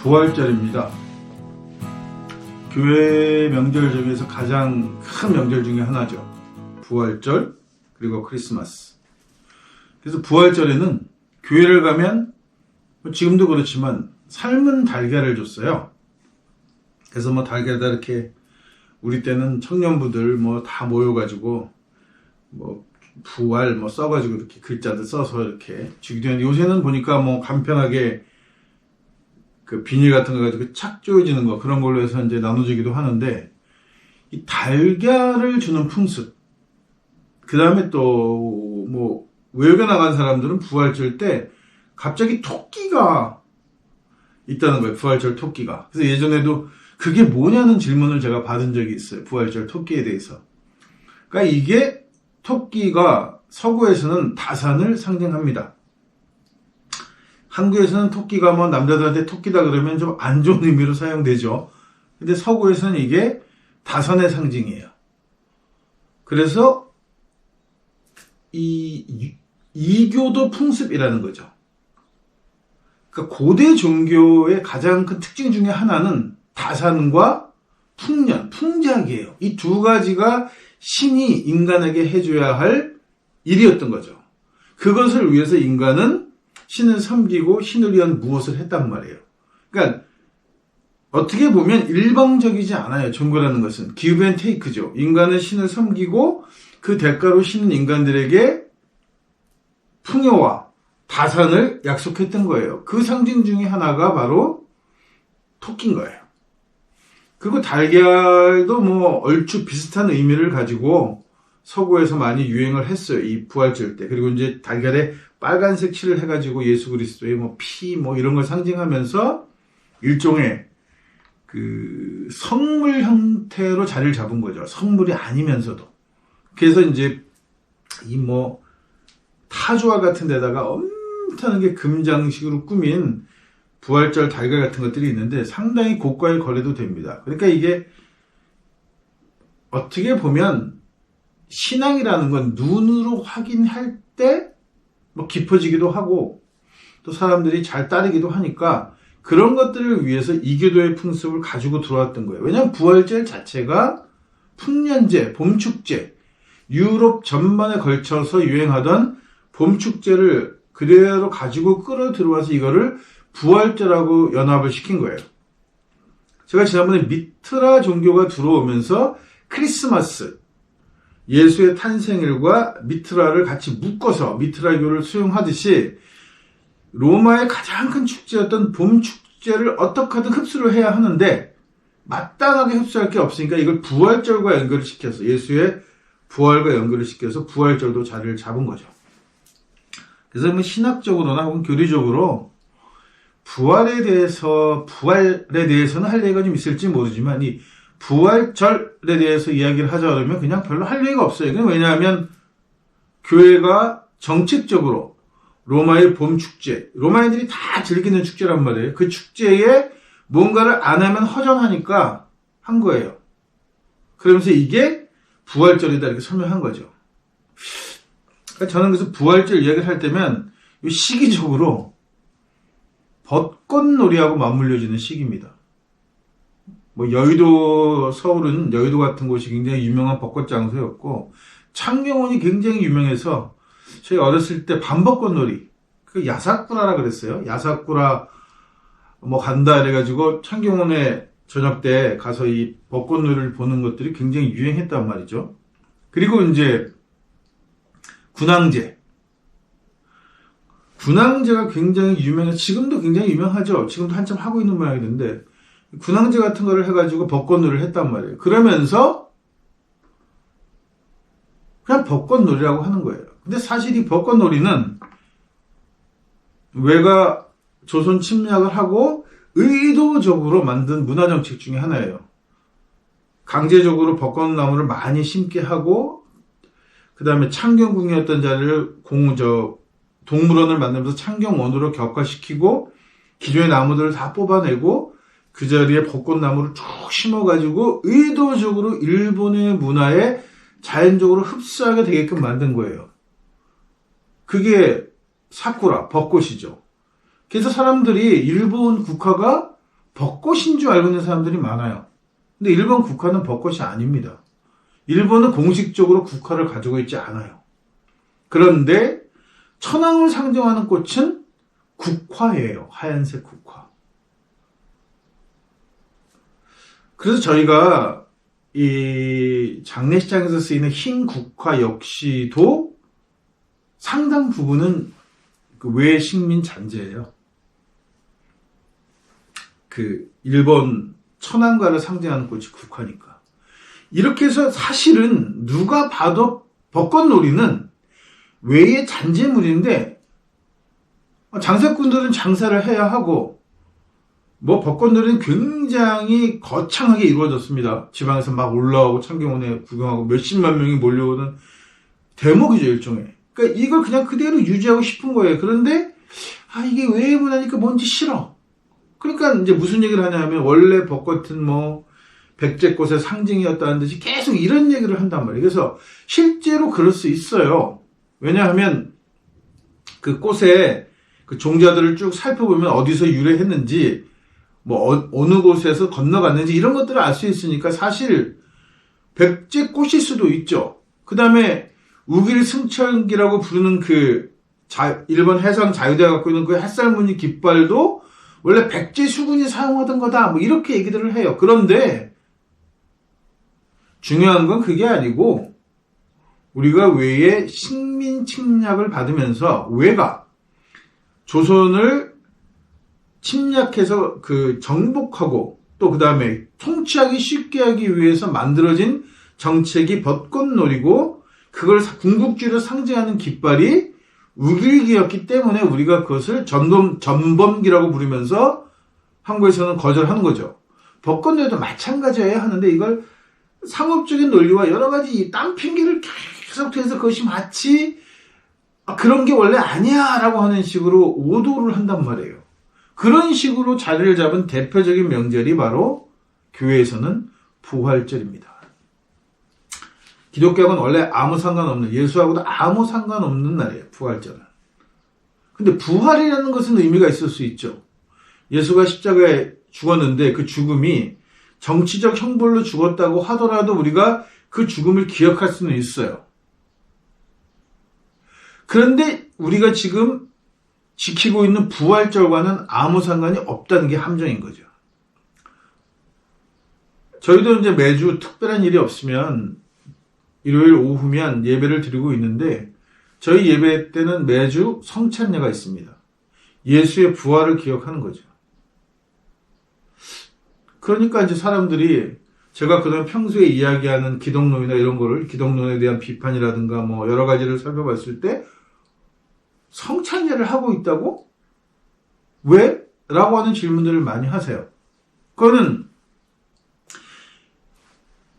부활절입니다. 교회 명절 중에서 가장 큰 명절 중에 하나죠. 부활절 그리고 크리스마스. 그래서 부활절에는 교회를 가면 지금도 그렇지만 삶은 달걀을 줬어요. 그래서 달걀에다 이렇게 우리 때는 청년부들 다 모여가지고 부활 써가지고 이렇게 글자들 써서 이렇게 주기도 했는데, 요새는 보니까 간편하게 그 비닐 같은 거 가지고 착 조여지는 거, 그런 걸로 해서 이제 나눠주기도 하는데, 이 달걀을 주는 풍습, 그 다음에 또 외국에 나간 사람들은 부활절 때 갑자기 토끼가 있다는 거예요. 부활절 토끼가. 그래서 예전에도 그게 뭐냐는 질문을 제가 받은 적이 있어요. 부활절 토끼에 대해서. 그러니까 이게 토끼가 서구에서는 다산을 상징합니다. 한국에서는 토끼가 남자들한테 토끼다 그러면 좀 안 좋은 의미로 사용되죠. 근데 서구에서는 이게 다산의 상징이에요. 그래서 이 이교도 풍습이라는 거죠. 그러니까 고대 종교의 가장 큰 특징 중에 하나는 다산과 풍년, 풍작이에요. 이 두 가지가 신이 인간에게 해줘야 할 일이었던 거죠. 그것을 위해서 인간은 신을 섬기고 신을 위한 무엇을 했단 말이에요. 그러니까 어떻게 보면 일방적이지 않아요. 종교라는 것은 give and take죠. 인간은 신을 섬기고 그 대가로 신은 인간들에게 풍요와 다산을 약속했던 거예요. 그 상징 중에 하나가 바로 토끼인 거예요. 그리고 달걀도 얼추 비슷한 의미를 가지고 서구에서 많이 유행을 했어요. 이 부활절 때. 그리고 이제 달걀에 빨간색 칠을 해가지고 예수 그리스도의 피 이런 걸 상징하면서 일종의 그 성물 형태로 자리를 잡은 거죠. 성물이 아니면서도. 그래서 이제 이 타조화 같은 데다가 엄청나게 금장식으로 꾸민 부활절 달걀 같은 것들이 있는데 상당히 고가에 거래도 됩니다. 그러니까 이게 어떻게 보면 신앙이라는 건 눈으로 확인할 때 깊어지기도 하고 또 사람들이 잘 따르기도 하니까 그런 것들을 위해서 이교도의 풍습을 가지고 들어왔던 거예요. 왜냐하면 부활절 자체가 풍년제, 봄축제, 유럽 전반에 걸쳐서 유행하던 봄축제를 그대로 가지고 끌어 들어와서 이거를 부활절하고 연합을 시킨 거예요. 제가 지난번에 미트라 종교가 들어오면서 크리스마스, 예수의 탄생일과 미트라를 같이 묶어서 미트라교를 수용하듯이 로마의 가장 큰 축제였던 봄축제를 어떻게 하든 흡수를 해야 하는데 마땅하게 흡수할 게 없으니까 이걸 부활절과 연결을 시켜서 예수의 부활과 연결을 시켜서 부활절도 자리를 잡은 거죠. 그래서 신학적으로나 혹은 교리적으로 부활에 대해서는 할 얘기가 좀 있을지 모르지만 이 부활절에 대해서 이야기를 하자 그러면 그냥 별로 할 얘기가 없어요. 왜냐하면 교회가 정책적으로 로마의 봄축제, 로마인들이 다 즐기는 축제란 말이에요. 그 축제에 뭔가를 안 하면 허전하니까 한 거예요. 그러면서 이게 부활절이다 이렇게 설명한 거죠. 그러니까 저는 그래서 부활절 이야기를 할 때면 시기적으로 벚꽃놀이하고 맞물려지는 시기입니다. 여의도, 서울은 여의도 같은 곳이 굉장히 유명한 벚꽃 장소였고 창경원이 굉장히 유명해서 저희 어렸을 때 밤벚꽃놀이, 그 야사쿠라라 그랬어요. 야사쿠라 간다 이래가지고 창경원에 저녁 때 가서 이 벚꽃놀이를 보는 것들이 굉장히 유행했단 말이죠. 그리고 이제 군항제가 굉장히 유명해서 지금도 굉장히 유명하죠. 지금도 한참 하고 있는 모양이던데 군항제 같은 거를 해가지고 벚꽃놀이를 했단 말이에요. 그러면서 그냥 벚꽃놀이라고 하는 거예요. 근데 사실 이 벚꽃놀이는 외가 조선 침략을 하고 의도적으로 만든 문화정책 중에 하나예요. 강제적으로 벚꽃나무를 많이 심게 하고 그 다음에 창경궁이었던 자리를 동물원을 만들면서 창경원으로 격화시키고 기존의 나무들을 다 뽑아내고 그 자리에 벚꽃나무를 쭉 심어가지고 의도적으로 일본의 문화에 자연적으로 흡수하게 되게끔 만든 거예요. 그게 사쿠라, 벚꽃이죠. 그래서 사람들이 일본 국화가 벚꽃인 줄 알고 있는 사람들이 많아요. 근데 일본 국화는 벚꽃이 아닙니다. 일본은 공식적으로 국화를 가지고 있지 않아요. 그런데 천황을 상징하는 꽃은 국화예요. 하얀색 국화. 그래서 저희가 이 장례식장에서 쓰이는 흰 국화 역시도 상당 부분은 그 외식민 잔재예요. 그 일본 천황가를 상징하는 꽃이 국화니까. 이렇게 해서 사실은 누가 봐도 벚꽃놀이는 외의 잔재물인데 장사꾼들은 장사를 해야 하고 뭐 벚꽃놀이는 굉장히 거창하게 이루어졌습니다. 지방에서 막 올라오고 창경원에 구경하고 몇십만 명이 몰려오는 대목이죠, 일종의. 그러니까 이걸 그냥 그대로 유지하고 싶은 거예요. 그런데 이게 외의 문화니까 뭔지 싫어. 그러니까 이제 무슨 얘기를 하냐면 원래 벚꽃은 뭐 백제꽃의 상징이었다는 듯이 계속 이런 얘기를 한단 말이에요. 그래서 실제로 그럴 수 있어요. 왜냐하면 그 꽃의 그 종자들을 쭉 살펴보면 어디서 유래했는지 뭐 어느 곳에서 건너갔는지 이런 것들을 알 수 있으니까 사실 백제꽃일 수도 있죠. 그 다음에 우길승천기라고 부르는 그 일본 해상 자유대가 갖고 있는 그 햇살무늬 깃발도 원래 백제 수군이 사용하던 거다 뭐 이렇게 얘기들을 해요. 그런데 중요한 건 그게 아니고 우리가 외에 식민 침략을 받으면서 외가 조선을 침략해서 그 정복하고 또 그 다음에 통치하기 쉽게 하기 위해서 만들어진 정책이 벚꽃놀이고 그걸 궁극주의로 상징하는 깃발이 우길기였기 때문에 우리가 그것을 전범기라고 부르면서 한국에서는 거절하는 거죠. 벚꽃놀이도 마찬가지여야 하는데 이걸 상업적인 논리와 여러 가지 딴 핑계를 계속 대서 그것이 마치 그런 게 원래 아니야 라고 하는 식으로 오도를 한단 말이에요. 그런 식으로 자리를 잡은 대표적인 명절이 바로 교회에서는 부활절입니다. 기독교는 원래 아무 상관없는, 예수하고도 아무 상관없는 날이에요, 부활절은. 근데 부활이라는 것은 의미가 있을 수 있죠. 예수가 십자가에 죽었는데 그 죽음이 정치적 형벌로 죽었다고 하더라도 우리가 그 죽음을 기억할 수는 있어요. 그런데 우리가 지금 지키고 있는 부활절과는 아무 상관이 없다는 게 함정인 거죠. 저희도 이제 매주 특별한 일이 없으면 일요일 오후면 예배를 드리고 있는데 저희 예배 때는 매주 성찬예가 있습니다. 예수의 부활을 기억하는 거죠. 그러니까 이제 사람들이 제가 그동안 평소에 이야기하는 기독론이나 이런 거를 기독론에 대한 비판이라든가 뭐 여러 가지를 살펴봤을 때 성찬예를 하고 있다고? 왜? 라고 하는 질문들을 많이 하세요. 그거는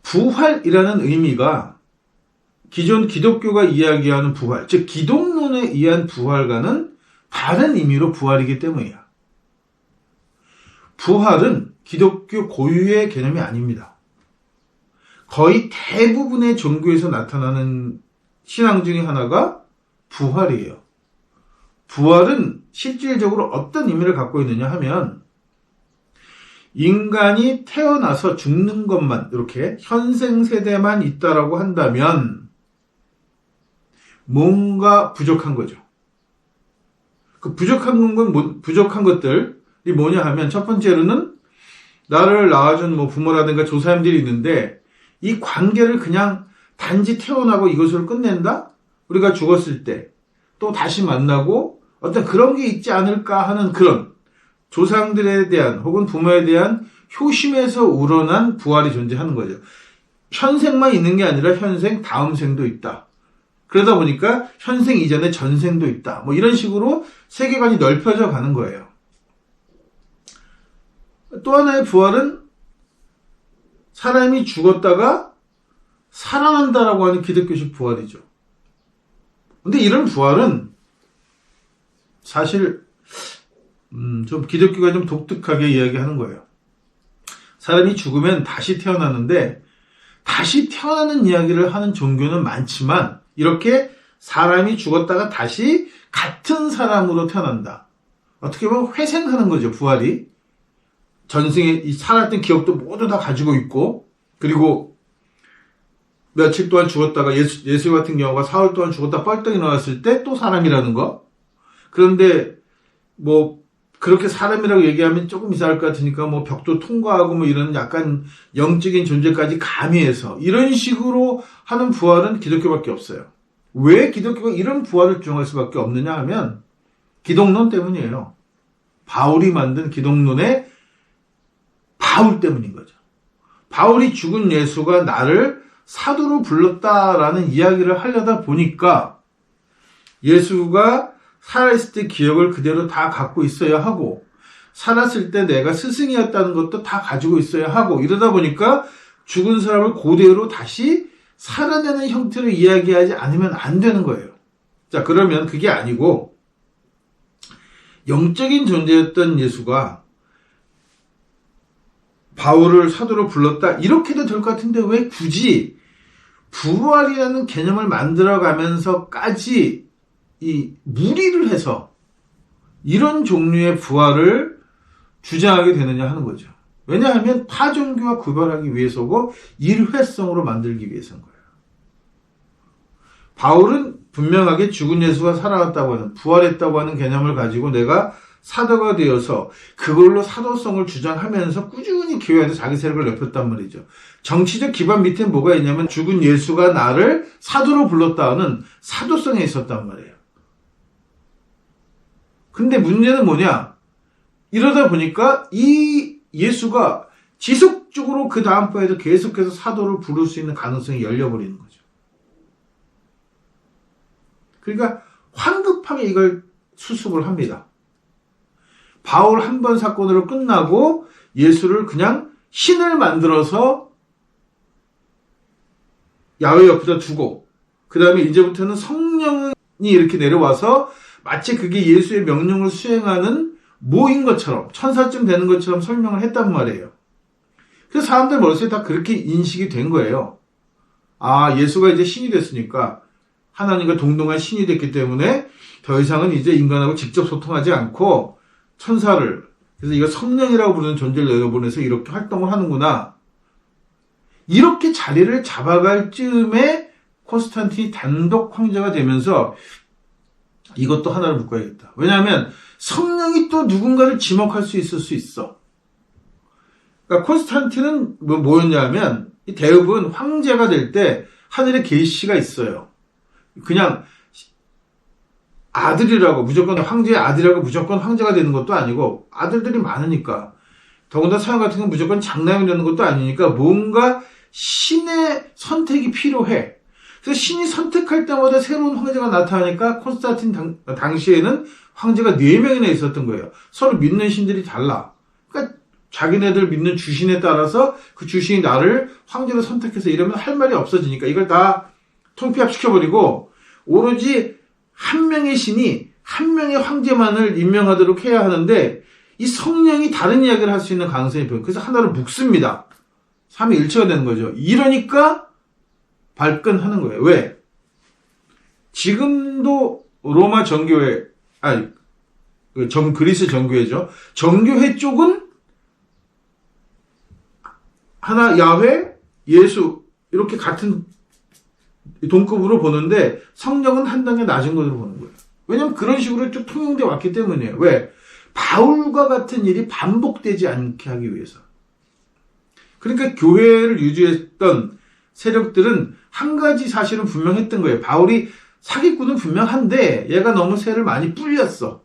부활이라는 의미가 기존 기독교가 이야기하는 부활, 즉 기독론에 의한 부활과는 다른 의미로 부활이기 때문이야. 부활은 기독교 고유의 개념이 아닙니다. 거의 대부분의 종교에서 나타나는 신앙 중에 하나가 부활이에요. 부활은 실질적으로 어떤 의미를 갖고 있느냐 하면 인간이 태어나서 죽는 것만 이렇게 현생 세대만 있다라고 한다면 뭔가 부족한 거죠. 그 부족한 것들이 뭐냐 하면 첫 번째로는 나를 낳아준 뭐 부모라든가 조사님들이 있는데 이 관계를 그냥 단지 태어나고 이것으로 끝낸다? 우리가 죽었을 때 또 다시 만나고 어떤 그런 게 있지 않을까 하는 그런 조상들에 대한 혹은 부모에 대한 효심에서 우러난 부활이 존재하는 거죠. 현생만 있는 게 아니라 현생 다음 생도 있다. 그러다 보니까 현생 이전에 전생도 있다. 뭐 이런 식으로 세계관이 넓혀져 가는 거예요. 또 하나의 부활은 사람이 죽었다가 살아난다라고 하는 기독교식 부활이죠. 근데 이런 부활은 사실 좀 기독교가 좀 독특하게 이야기하는 거예요. 사람이 죽으면 다시 태어나는데 다시 태어나는 이야기를 하는 종교는 많지만 이렇게 사람이 죽었다가 다시 같은 사람으로 태어난다. 어떻게 보면 회생하는 거죠, 부활이. 전생에 이 살았던 기억도 모두 다 가지고 있고, 그리고 며칠 동안 죽었다가 예수 같은 경우가 사흘 동안 죽었다 뻘떡 일어났을 때 또 사람이라는 거. 그런데 뭐 그렇게 사람이라고 얘기하면 조금 이상할 것 같으니까 뭐 벽도 통과하고 뭐 이런 약간 영적인 존재까지 가미해서 이런 식으로 하는 부활은 기독교밖에 없어요. 왜 기독교가 이런 부활을 주장할 수밖에 없느냐 하면 기독론 때문이에요. 바울이 만든 기독론의 바울 때문인 거죠. 바울이 죽은 예수가 나를 사도로 불렀다라는 이야기를 하려다 보니까 예수가 살아있을 때 기억을 그대로 다 갖고 있어야 하고, 살았을 때 내가 스승이었다는 것도 다 가지고 있어야 하고, 이러다 보니까 죽은 사람을 그대로 다시 살아내는 형태로 이야기하지 않으면 안 되는 거예요. 자, 그러면 그게 아니고 영적인 존재였던 예수가 바울을 사도로 불렀다, 이렇게도 될 것 같은데 왜 굳이 부활이라는 개념을 만들어가면서까지 이 무리를 해서 이런 종류의 부활을 주장하게 되느냐 하는 거죠. 왜냐하면 타 종교와 구별하기 위해서고 일회성으로 만들기 위해서인 거예요. 바울은 분명하게 죽은 예수가 살아났다고 하는, 부활했다고 하는 개념을 가지고 내가 사도가 되어서 그걸로 사도성을 주장하면서 꾸준히 교회에서 자기 세력을 넓혔단 말이죠. 정치적 기반 밑에 뭐가 있냐면 죽은 예수가 나를 사도로 불렀다는 사도성에 있었단 말이에요. 근데 문제는 뭐냐? 이러다 보니까 이 예수가 지속적으로 그 다음번에도 계속해서 사도를 부를 수 있는 가능성이 열려버리는 거죠. 그러니까 황급하게 이걸 수습을 합니다. 바울 한 번 사건으로 끝나고 예수를 그냥 신을 만들어서 야훼 옆에다 두고, 그 다음에 이제부터는 성령이 이렇게 내려와서 마치 그게 예수의 명령을 수행하는 모인 것처럼, 천사쯤 되는 것처럼 설명을 했단 말이에요. 그래서 사람들 머릿속에 다 그렇게 인식이 된 거예요. 아, 예수가 이제 신이 됐으니까, 하나님과 동등한 신이 됐기 때문에 더 이상은 이제 인간하고 직접 소통하지 않고 천사를, 그래서 이거 성령이라고 부르는 존재를 내려보내서 이렇게 활동을 하는구나. 이렇게 자리를 잡아갈 즈음에 콘스탄틴이 단독 황제가 되면서 이것도 하나를 묶어야겠다. 왜냐하면 성령이 또 누군가를 지목할 수 있을 수 있어. 그러니까 콘스탄틴은 뭐였냐면 대부분 황제가 될 때 하늘에 계시가 있어요. 그냥 아들이라고 무조건 황제의 아들이라고 무조건 황제가 되는 것도 아니고, 아들들이 많으니까, 더군다나 서양 같은 건 무조건 장남이 되는 것도 아니니까 뭔가 신의 선택이 필요해. 그래서 신이 선택할 때마다 새로운 황제가 나타나니까 콘스탄틴 당시에는 황제가 4명이나 있었던 거예요. 서로 믿는 신들이 달라. 그러니까 자기네들 믿는 주신에 따라서 그 주신이 나를 황제로 선택해서 이러면 할 말이 없어지니까 이걸 다 통폐합시켜버리고 오로지 한 명의 신이 한 명의 황제만을 임명하도록 해야 하는데, 이 성령이 다른 이야기를 할 수 있는 가능성이 보여요. 그래서 하나를 묶습니다. 삼위일체가 되는 거죠. 이러니까 발끈하는 거예요. 왜? 지금도 로마 정교회, 그리스 정교회죠. 정교회 쪽은 하나 야훼, 예수 이렇게 같은 동급으로 보는데 성령은 한 단계 낮은 것으로 보는 거예요. 왜냐하면 그런 식으로 쭉 통용돼 왔기 때문이에요. 왜? 바울과 같은 일이 반복되지 않게 하기 위해서. 그러니까 교회를 유지했던 세력들은 한 가지 사실은 분명했던 거예요. 바울이 사기꾼은 분명한데 얘가 너무 새를 많이 불렸어.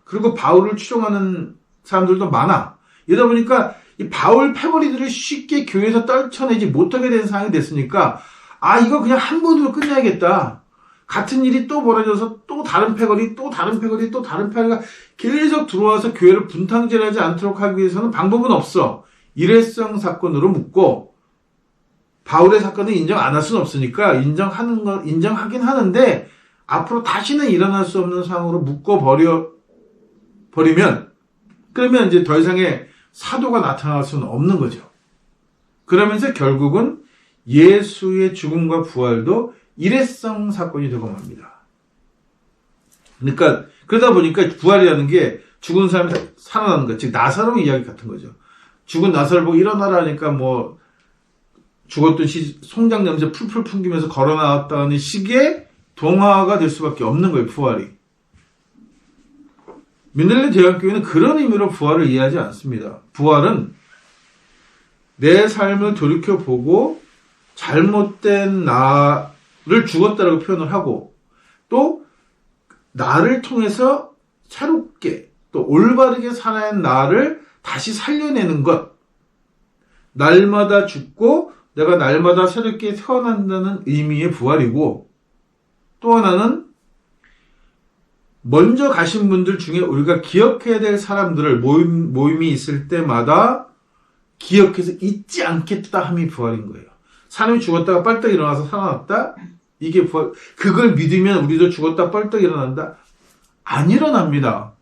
그리고 바울을 추종하는 사람들도 많아. 이러다 보니까 이 바울 패거리들을 쉽게 교회에서 떨쳐내지 못하게 된 상황이 됐으니까, 아, 이거 그냥 한 번으로 끝내야겠다. 같은 일이 또 벌어져서 또 다른 패거리, 또 다른 패거리, 또 다른 패거리가 계속 들어와서 교회를 분탕질하지 않도록 하기 위해서는 방법은 없어. 일회성 사건으로 묶고, 바울의 사건은 인정 안 할 수는 없으니까 인정하긴 하는데 앞으로 다시는 일어날 수 없는 상황으로 묶어버리면, 그러면 이제 더 이상의 사도가 나타날 수는 없는 거죠. 그러면서 결국은 예수의 죽음과 부활도 일회성 사건이 되고 맙니다. 그러니까 그러다 보니까 부활이라는 게 죽은 사람이 살아나는 것, 즉 나사로 이야기 같은 거죠. 죽은 나사를 보고 일어나라니까 뭐 죽었던 송장 냄새 풀풀 풍기면서 걸어 나왔다는 식의 동화가 될 수밖에 없는 거예요, 부활이. 민들레 대학교회는 그런 의미로 부활을 이해하지 않습니다. 부활은 내 삶을 돌이켜보고 잘못된 나를 죽었다라고 표현을 하고 또 나를 통해서 새롭게 또 올바르게 살아야 하는 나를 다시 살려내는 것. 날마다 죽고 내가 날마다 새롭게 태어난다는 의미의 부활이고 또 하나는 먼저 가신 분들 중에 우리가 기억해야 될 사람들을 모임이 있을 때마다 기억해서 잊지 않겠다 함이 부활인 거예요. 사람이 죽었다가 뻘떡 일어나서 살아났다? 이게 부활. 그걸 믿으면 우리도 죽었다 뻘떡 일어난다? 안 일어납니다.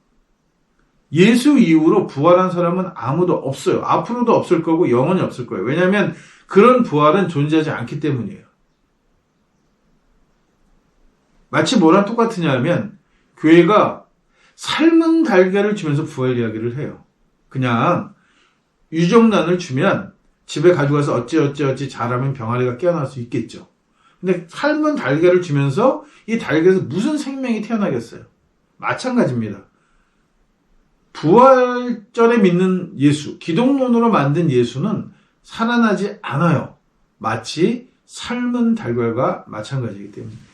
예수 이후로 부활한 사람은 아무도 없어요. 앞으로도 없을 거고 영원히 없을 거예요. 왜냐하면 그런 부활은 존재하지 않기 때문이에요. 마치 뭐랑 똑같으냐 하면 교회가 삶은 달걀을 주면서 부활 이야기를 해요. 그냥 유정란을 주면 집에 가져가서 어찌 잘하면 병아리가 깨어날 수 있겠죠. 근데 삶은 달걀을 주면서 이 달걀에서 무슨 생명이 태어나겠어요? 마찬가지입니다. 부활절에 믿는 예수, 기독론으로 만든 예수는 살아나지 않아요. 마치 삶은 달걀과 마찬가지이기 때문입니다.